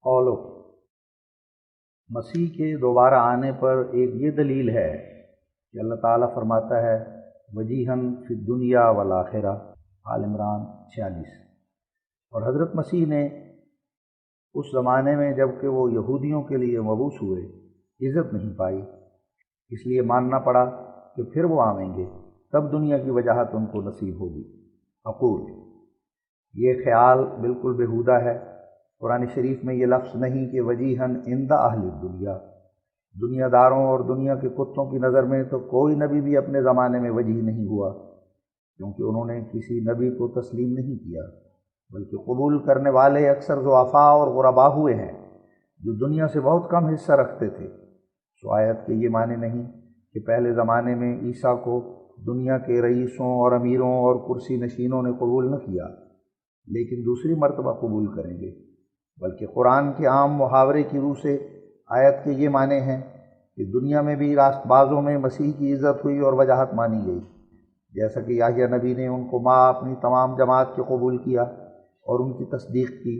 قولو مسیح کے دوبارہ آنے پر ایک یہ دلیل ہے کہ اللہ تعالیٰ فرماتا ہے وجیہاً فی الدنیا والآخرہ، آل عمران 46۔ اور حضرت مسیح نے اس زمانے میں جب کہ وہ یہودیوں کے لیے مبعوث ہوئے عزت نہیں پائی، اس لیے ماننا پڑا کہ پھر وہ آئیں گے، تب دنیا کی وجاہت ان کو نصیب ہوگی۔ اقول یہ خیال بالکل بیہودہ ہے۔ قرآن شریف میں یہ لفظ نہیں کہ وجیہاً عند اہل الدنیا، دنیا داروں اور دنیا کے کتوں کی نظر میں تو کوئی نبی بھی اپنے زمانے میں وجیح نہیں ہوا، کیونکہ انہوں نے کسی نبی کو تسلیم نہیں کیا، بلکہ قبول کرنے والے اکثر ضعفاء اور غرباء ہوئے ہیں جو دنیا سے بہت کم حصہ رکھتے تھے۔ سو آیت کے یہ معنی نہیں کہ پہلے زمانے میں عیسیٰ کو دنیا کے رئیسوں اور امیروں اور کرسی نشینوں نے قبول نہ کیا، لیکن دوسری مرتبہ قبول کریں گے، بلکہ قرآن کے عام محاورے کی روح سے آیت کے یہ معنی ہیں کہ دنیا میں بھی راست بازوں میں مسیح کی عزت ہوئی اور وجاہت مانی گئی، جیسا کہ یحییٰ نبی نے ان کو ماں اپنی تمام جماعت کے قبول کیا اور ان کی تصدیق کی،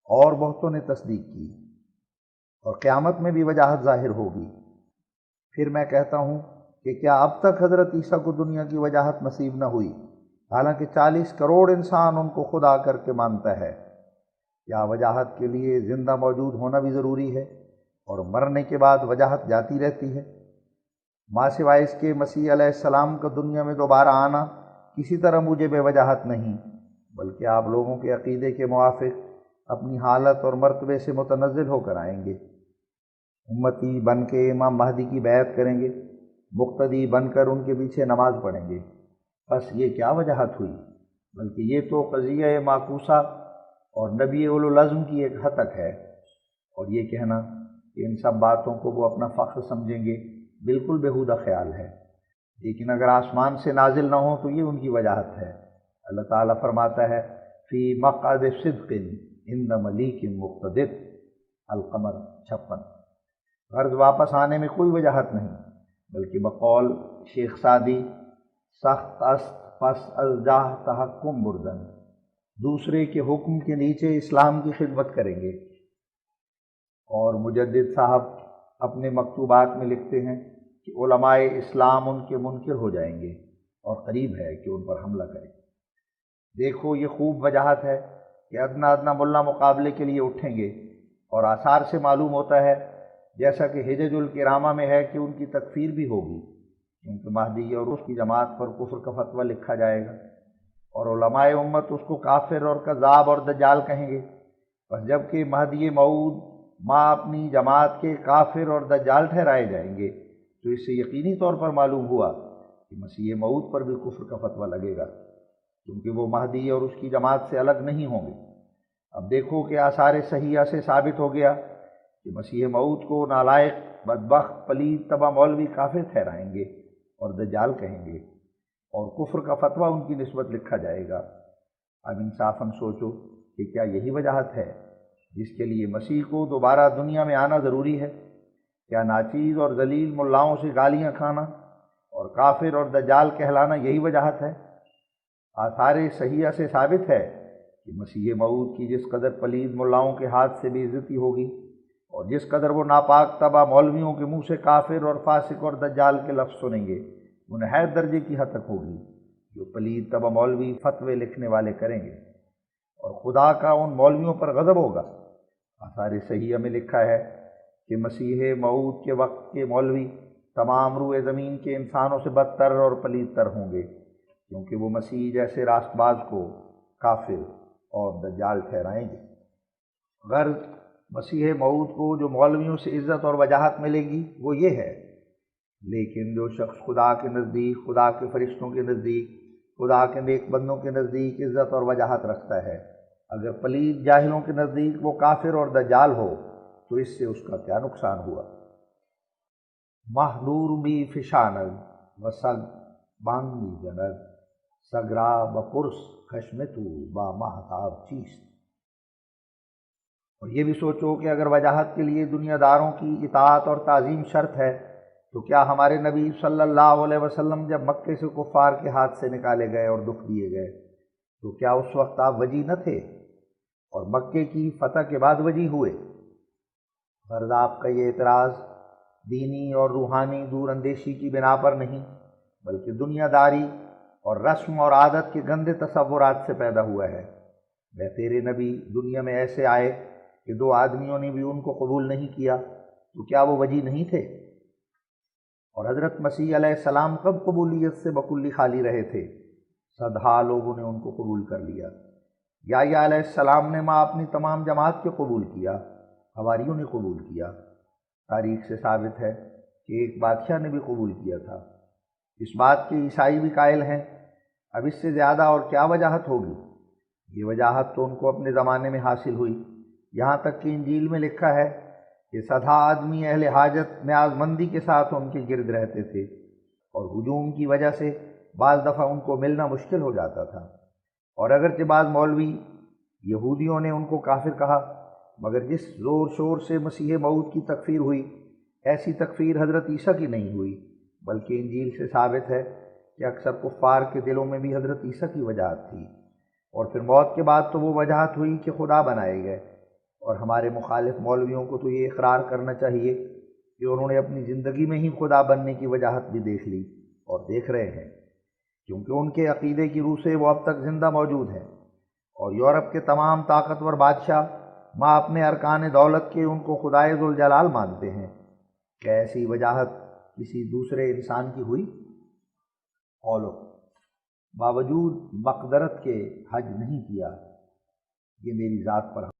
اور بہتوں نے تصدیق کی، اور قیامت میں بھی وجاہت ظاہر ہوگی۔ پھر میں کہتا ہوں کہ کیا اب تک حضرت عیسیٰ کو دنیا کی وجاہت نصیب نہ ہوئی، حالانکہ 40 کروڑ انسان ان کو خدا کر کے مانتا ہے؟ کیا وجاہت کے لیے زندہ موجود ہونا بھی ضروری ہے اور مرنے کے بعد وجاہت جاتی رہتی ہے؟ ماں سوائے اس کے مسیح علیہ السلام کا دنیا میں دوبارہ آنا کسی طرح موجب وجاہت نہیں، بلکہ آپ لوگوں کے عقیدے کے موافق اپنی حالت اور مرتبے سے متنزل ہو کر آئیں گے، امتی بن کے امام مہدی کی بیعت کریں گے، مقتدی بن کر ان کے پیچھے نماز پڑھیں گے۔ بس یہ کیا وجاہت ہوئی، بلکہ یہ تو قضیہ معکوسہ اور نبی اولوالعزم کی ایک حتک ہے، اور یہ کہنا کہ ان سب باتوں کو وہ اپنا فخر سمجھیں گے بالکل بیہودہ خیال ہے۔ لیکن اگر آسمان سے نازل نہ ہو تو یہ ان کی وجاہت ہے۔ اللہ تعالیٰ فرماتا ہے فی مقعد صدق عند ملیک مقتدر، القمر 56۔ غرض واپس آنے میں کوئی وجاہت نہیں، بلکہ بقول شیخ سعدی سخت است پس از جاہ تحکم بردن، دوسرے کے حکم کے نیچے اسلام کی خدمت کریں گے۔ اور مجدد صاحب اپنے مکتوبات میں لکھتے ہیں کہ علماء اسلام ان کے منکر ہو جائیں گے اور قریب ہے کہ ان پر حملہ کریں۔ دیکھو یہ خوب وجاہت ہے کہ ادنا ادنا ملا مقابلے کے لیے اٹھیں گے، اور آثار سے معلوم ہوتا ہے جیسا کہ حجج الکرامہ میں ہے کہ ان کی تکفیر بھی ہوگی، کیونکہ مہدی اور اس کی جماعت پر کفر کا فتویٰ لکھا جائے گا، اور علماء امت اس کو کافر اور کذاب اور دجال کہیں گے۔ بس جب کہ مہدی موعود ماں اپنی جماعت کے کافر اور دجال ٹھہرائے جائیں گے، تو اس سے یقینی طور پر معلوم ہوا کہ مسیح موعود پر بھی کفر کا فتویٰ لگے گا، کیونکہ وہ مہدی اور اس کی جماعت سے الگ نہیں ہوں گے۔ اب دیکھو کہ آثار صحیحہ سے ثابت ہو گیا کہ مسیح موعود کو نالائق، بدبخت، پلید، تباہ مولوی کافر ٹھہرائیں گے اور دجال کہیں گے، اور کفر کا فتویٰ ان کی نسبت لکھا جائے گا۔ اب انصافاً سوچو کہ کیا یہی وجاہت ہے جس کے لیے مسیح کو دوبارہ دنیا میں آنا ضروری ہے؟ کیا ناچیز اور ذلیل ملاؤں سے گالیاں کھانا اور کافر اور دجال کہلانا یہی وجاہت ہے؟ آثار صحیحہ سے ثابت ہے کہ مسیح موعود کی جس قدر پلید ملاؤں کے ہاتھ سے بے عزتی ہوگی، اور جس قدر وہ ناپاک تباہ مولویوں کے منہ سے کافر اور فاسق اور دجال کے لفظ سنیں گے، وہ نہایت درجے کی حد تک ہوگی جو پلید تباہ مولوی فتوے لکھنے والے کریں گے، اور خدا کا ان مولویوں پر غضب ہوگا۔ آثار صحیحہ میں لکھا ہے کہ مسیح موعود کے وقت کے مولوی تمام روئے زمین کے انسانوں سے بدتر اور پلید تر ہوں گے، کیونکہ وہ مسیح جیسے راست باز کو کافر اور دجال ٹھہرائیں گے۔ غرض مسیح موعود کو جو مولویوں سے عزت اور وجاہت ملے گی وہ یہ ہے، لیکن جو شخص خدا کے نزدیک، خدا کے فرشتوں کے نزدیک، خدا کے نیک بندوں کے نزدیک عزت اور وجاہت رکھتا ہے، اگر پلید جاہلوں کے نزدیک وہ کافر اور دجال ہو تو اس سے اس کا کیا نقصان ہوا؟ مہ نور می فشاند و سگ بانگ می جند، سگرا بپرس خشمتو با مہتاب چیست۔ اور یہ بھی سوچو کہ اگر وجاہت کے لیے دنیا داروں کی اطاعت اور تعظیم شرط ہے، تو کیا ہمارے نبی صلی اللہ علیہ وسلم جب مکے سے کفار کے ہاتھ سے نکالے گئے اور دکھ دیے گئے تو کیا اس وقت آپ وجی نہ تھے؟ اور مکے کی فتح کے بعد وجی ہوئے۔ غرض آپ کا یہ اعتراض دینی اور روحانی دور اندیشی کی بنا پر نہیں، بلکہ دنیا داری اور رسم اور عادت کے گندے تصورات سے پیدا ہوا ہے۔ میں تیرے نبی دنیا میں ایسے آئے کہ 2 آدمیوں نے بھی ان کو قبول نہیں کیا، تو کیا وہ وجی نہیں تھے؟ اور حضرت مسیح علیہ السلام کب قبولیت سے بکلی خالی رہے تھے؟ صدہا لوگوں نے ان کو قبول کر لیا۔ یحییٰ علیہ السلام نے ماں اپنی تمام جماعت کے قبول کیا، حواریوں نے قبول کیا۔ تاریخ سے ثابت ہے کہ ایک بادشاہ نے بھی قبول کیا تھا۔ اس بات کے عیسائی بھی قائل ہیں۔ اب اس سے زیادہ اور کیا وجاہت ہوگی؟ یہ وجاہت تو ان کو اپنے زمانے میں حاصل ہوئی، یہاں تک کہ انجیل میں لکھا ہے کہ 100 آدمی اہل حاجت نیاز مندی کے ساتھ ان کے گرد رہتے تھے، اور ہجوم کی وجہ سے بعض دفعہ ان کو ملنا مشکل ہو جاتا تھا۔ اور اگرچہ بعض مولوی یہودیوں نے ان کو کافر کہا، مگر جس زور شور سے مسیح موعود کی تکفیر ہوئی، ایسی تکفیر حضرت عیسیٰ کی نہیں ہوئی، بلکہ انجیل سے ثابت ہے کہ اکثر کفار کے دلوں میں بھی حضرت عیسیٰ کی وجاہت تھی، اور پھر موت کے بعد تو وہ وجاہت ہوئی کہ خدا بنائے گئے۔ اور ہمارے مخالف مولویوں کو تو یہ اقرار کرنا چاہیے کہ انہوں نے اپنی زندگی میں ہی خدا بننے کی وجاہت بھی دیکھ لی اور دیکھ رہے ہیں، کیونکہ ان کے عقیدے کی روح سے وہ اب تک زندہ موجود ہیں۔ اور یورپ کے تمام طاقتور بادشاہ ماں اپنے ارکان دولت کے ان کو خدائے ذوالجلال مانتے ہیں۔ کیا ایسی وجاہت کسی دوسرے انسان کی ہوئی؟ قولو باوجود مقدرت کے حج نہیں کیا، یہ میری ذات پر